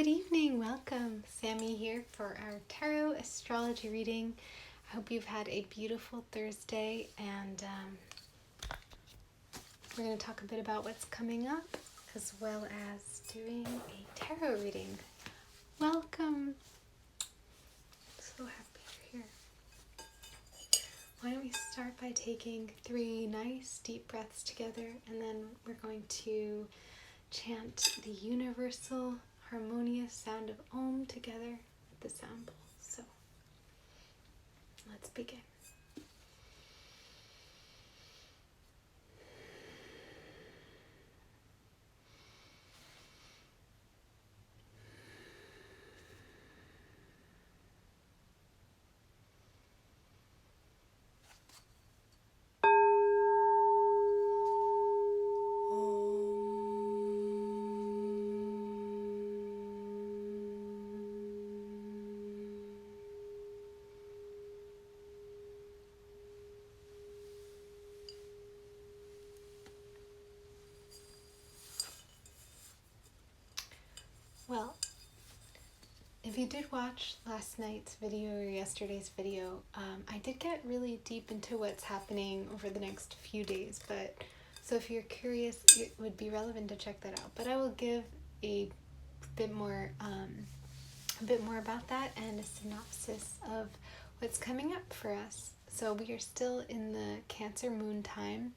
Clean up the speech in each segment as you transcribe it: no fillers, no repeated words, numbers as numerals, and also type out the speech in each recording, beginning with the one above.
Good evening, welcome. Sammy here for our tarot astrology reading. I hope you've had a beautiful Thursday, and we're going to talk a bit about what's coming up as well as doing a tarot reading. Welcome. So happy you're here. Why don't we start by taking 3 nice deep breaths together, and then we're going to chant the universal harmonious sound of Om together with the sound bowl. So let's begin. Well, if you did watch last night's video or yesterday's video, I did get really deep into what's happening over the next few days, but so if you're curious, it would be relevant to check that out. But I will give a bit more about that and a synopsis of what's coming up for us. So we are still in the Cancer moon time,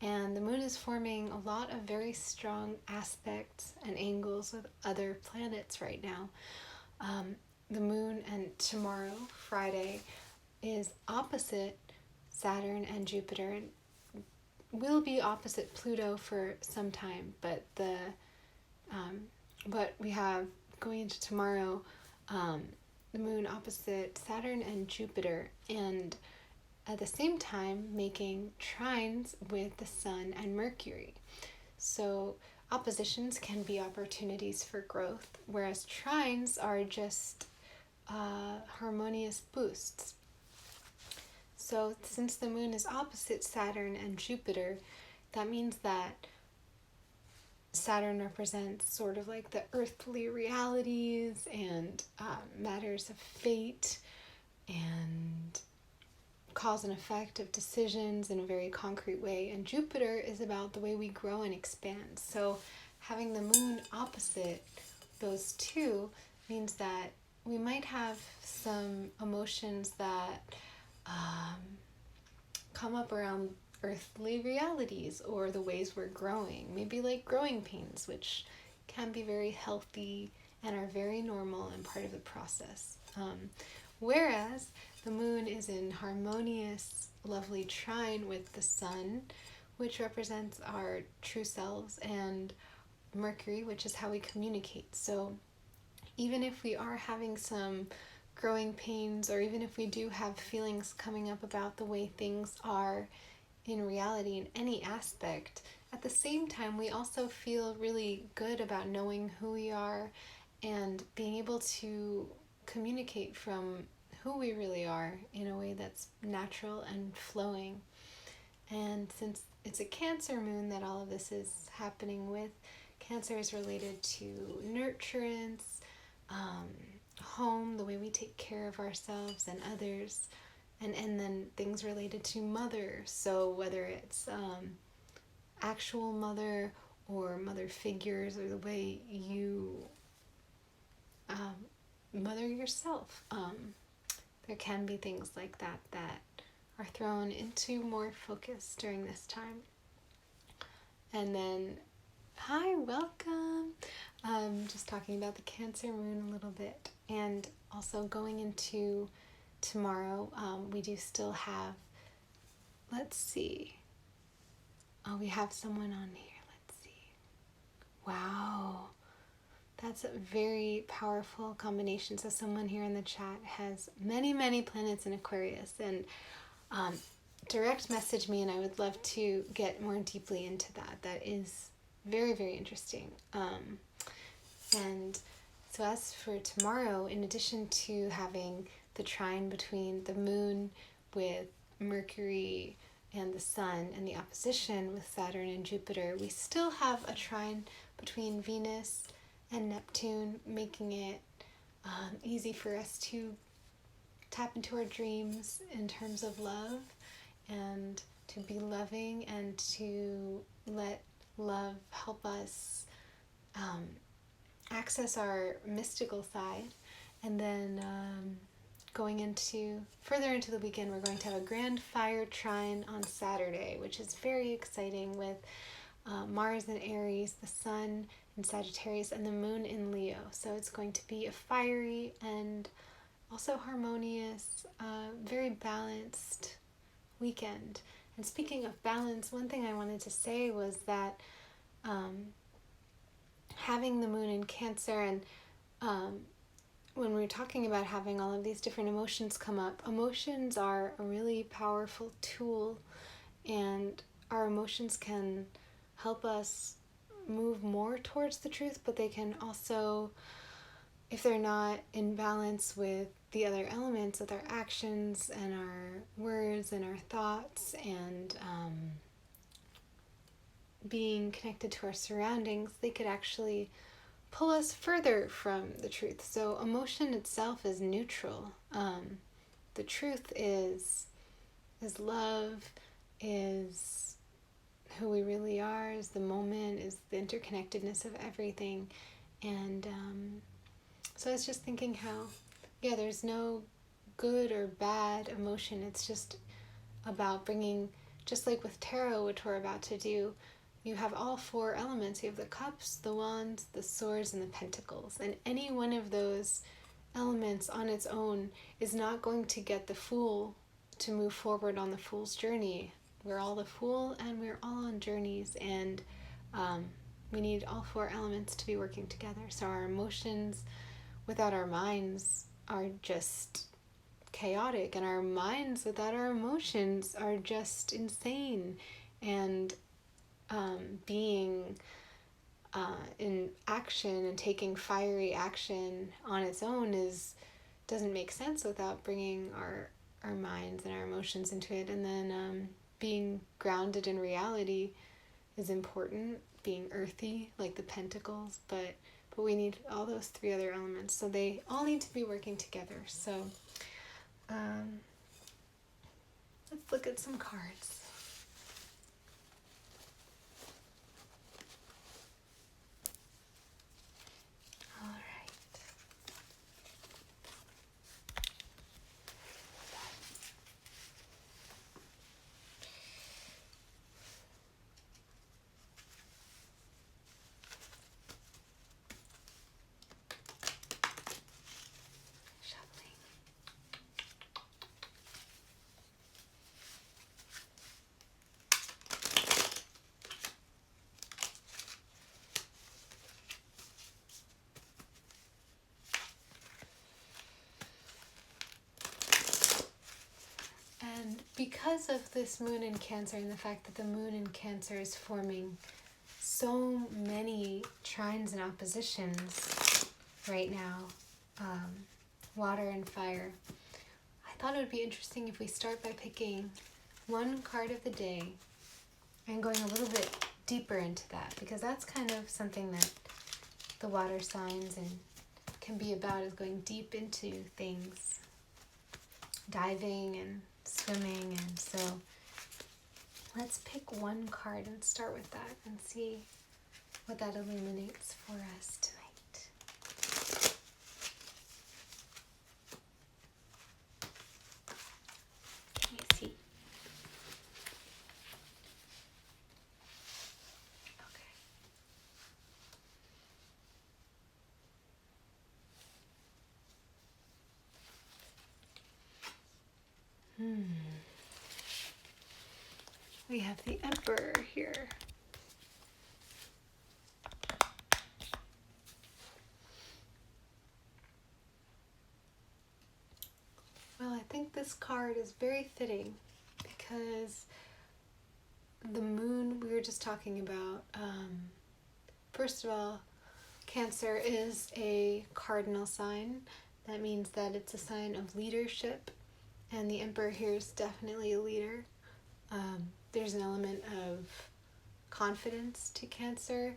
and the moon is forming a lot of very strong aspects and angles with other planets right now. The moon and tomorrow, Friday, is opposite Saturn and Jupiter, and will be opposite Pluto for some time, but what we have going into tomorrow, the moon opposite Saturn and Jupiter, and at the same time making trines with the Sun and Mercury. So oppositions can be opportunities for growth, whereas trines are just harmonious boosts. So since the moon is opposite Saturn and Jupiter, that means that Saturn represents sort of like the earthly realities and matters of fate and cause and effect of decisions in a very concrete way, and Jupiter is about the way we grow and expand. So having the moon opposite those two means that we might have some emotions that come up around earthly realities or the ways we're growing, maybe like growing pains, which can be very healthy and are very normal and part of the process. Whereas the moon is in harmonious, lovely trine with the Sun, which represents our true selves, and Mercury, which is how we communicate. So even if we are having some growing pains, or even if we do have feelings coming up about the way things are in reality in any aspect, at the same time we also feel really good about knowing who we are and being able to communicate from who we really are in a way that's natural and flowing. And since it's a Cancer moon that all of this is happening with, Cancer is related to nurturance, home, the way we take care of ourselves and others, and then things related to mother. So whether it's actual mother or mother figures, or the way you mother yourself, there can be things like that that are thrown into more focus during this time. And then, hi, welcome. Just talking about the Cancer moon a little bit, and also going into tomorrow, we do still have, let's see, we have someone on here, let's see, wow, that's a very powerful combination. So someone here in the chat has many planets in Aquarius, and direct message me and I would love to get more deeply into that. That is very interesting. And so as for tomorrow, in addition to having the trine between the moon with Mercury and the Sun, and the opposition with Saturn and Jupiter, we still have a trine between Venus and Neptune, making it easy for us to tap into our dreams in terms of love and to be loving and to let love help us access our mystical side. And then going further into the weekend, we're going to have a grand fire trine on Saturday, which is very exciting, with Mars in Aries, the Sun in Sagittarius, and the Moon in Leo. So it's going to be a fiery and also harmonious, very balanced weekend. And speaking of balance, one thing I wanted to say was that having the Moon in Cancer, and when we're talking about having all of these different emotions come up, emotions are a really powerful tool, and our emotions can help us move more towards the truth, but they can also, if they're not in balance with the other elements, with our actions and our words and our thoughts, and being connected to our surroundings, they could actually pull us further from the truth. So emotion itself is neutral. The truth is love, is who we really are, is the moment, is the interconnectedness of everything. And so I was just thinking how, there's no good or bad emotion. It's just about bringing, just like with tarot, which we're about to do, you have all four elements. You have the cups, the wands, the swords, and the pentacles. And any one of those elements on its own is not going to get the fool to move forward on the fool's journey. We're all the fool, and we're all on journeys, and we need all four elements to be working together. So our emotions without our minds are just chaotic, and our minds without our emotions are just insane. And being in action and taking fiery action on its own doesn't make sense without bringing our minds and our emotions into it. And then being grounded in reality is important, being earthy like the pentacles, but we need all those three other elements, so they all need to be working together. So let's look at some cards. All right. Shuffling. And because of this moon in Cancer, and the fact that the moon in Cancer is forming so many trines and oppositions right now, water and fire, I thought it would be interesting if we start by picking one card of the day and going a little bit deeper into that, because that's kind of something that the water signs and can be about, is going deep into things, diving and swimming. And so let's pick one card and start with that and see what that illuminates for us tonight. Let me see. Okay. We have the Emperor here. Well, I think this card is very fitting because the moon we were just talking about, first of all, Cancer is a cardinal sign. That means that it's a sign of leadership, and the Emperor here is definitely a leader. There's an element of confidence to Cancer.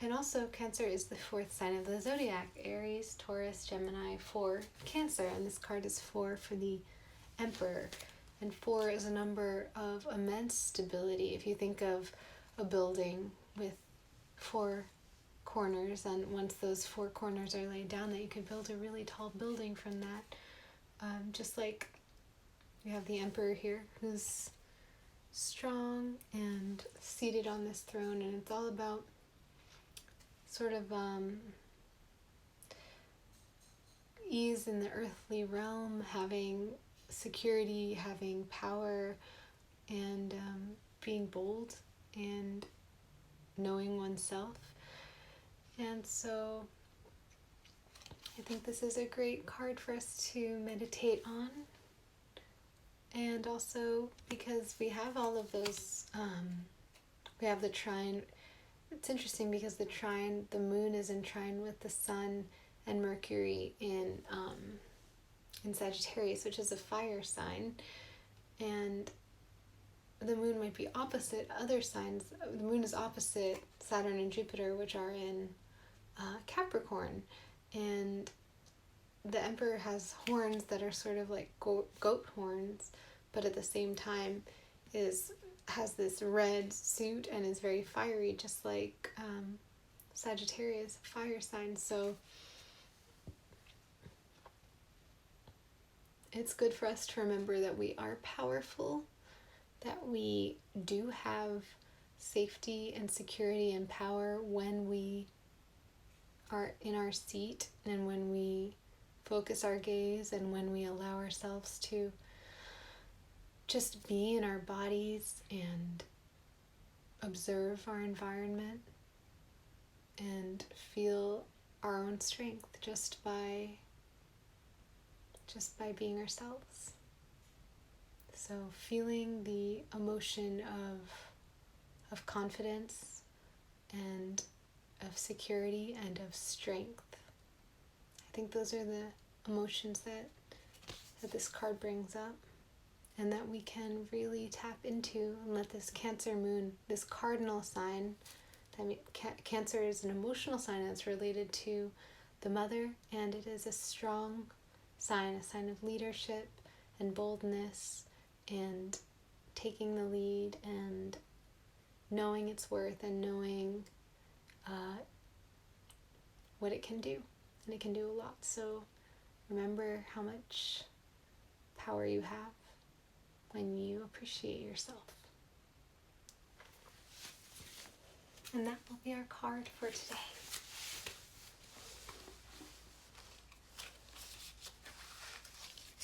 And also, Cancer is the fourth sign of the zodiac: Aries, Taurus, Gemini, 4, Cancer. And this card is 4 for the Emperor. And 4 is a number of immense stability. If you think of a building with 4 corners, and once those 4 corners are laid down, that you could build a really tall building from that. Just like you have the Emperor here, who's strong and seated on this throne, and it's all about sort of ease in the earthly realm, having security, having power, and being bold and knowing oneself. And so I think this is a great card for us to meditate on. And also because we have all of those, we have the trine. It's interesting because the moon is in trine with the sun and Mercury in Sagittarius, which is a fire sign. And the moon might be opposite other signs. The moon is opposite Saturn and Jupiter, which are in Capricorn. And the Emperor has horns that are sort of like goat horns, but at the same time has this red suit and is very fiery, just like Sagittarius, fire sign. So it's good for us to remember that we are powerful, that we do have safety and security and power when we are in our seat, and when we focus our gaze, and when we allow ourselves to just be in our bodies and observe our environment and feel our own strength just by being ourselves. So feeling the emotion of confidence and of security and of strength. I think those are the emotions that this card brings up, and that we can really tap into and let this Cancer moon, this cardinal sign, Cancer is an emotional sign that's related to the mother, and it is a strong sign, a sign of leadership and boldness and taking the lead and knowing its worth and knowing what it can do. And it can do a lot. So remember how much power you have when you appreciate yourself. And that will be our card for today.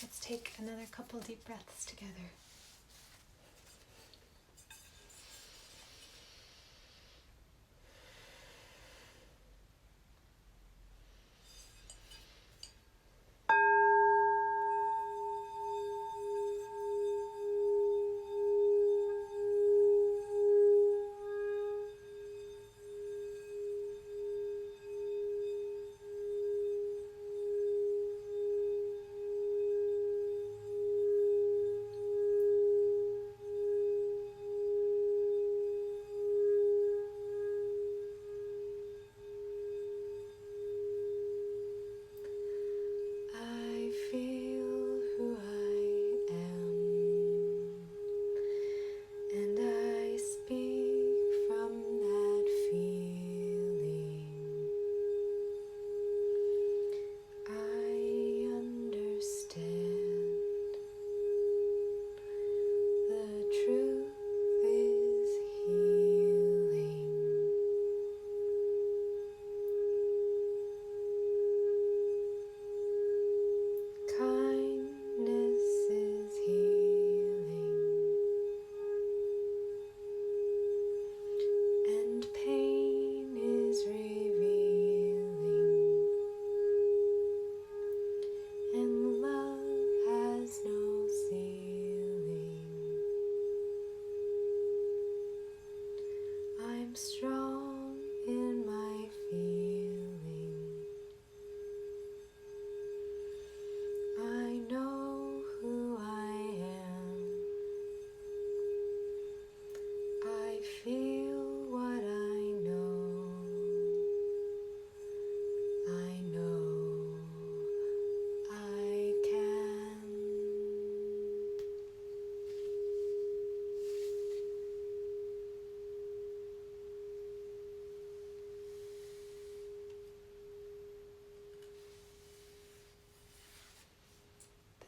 Let's take another couple deep breaths together.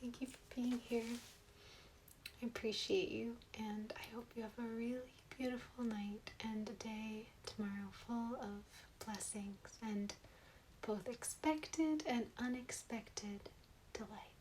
Thank you for being here. I appreciate you, and I hope you have a really beautiful night and a day tomorrow full of blessings and both expected and unexpected delight.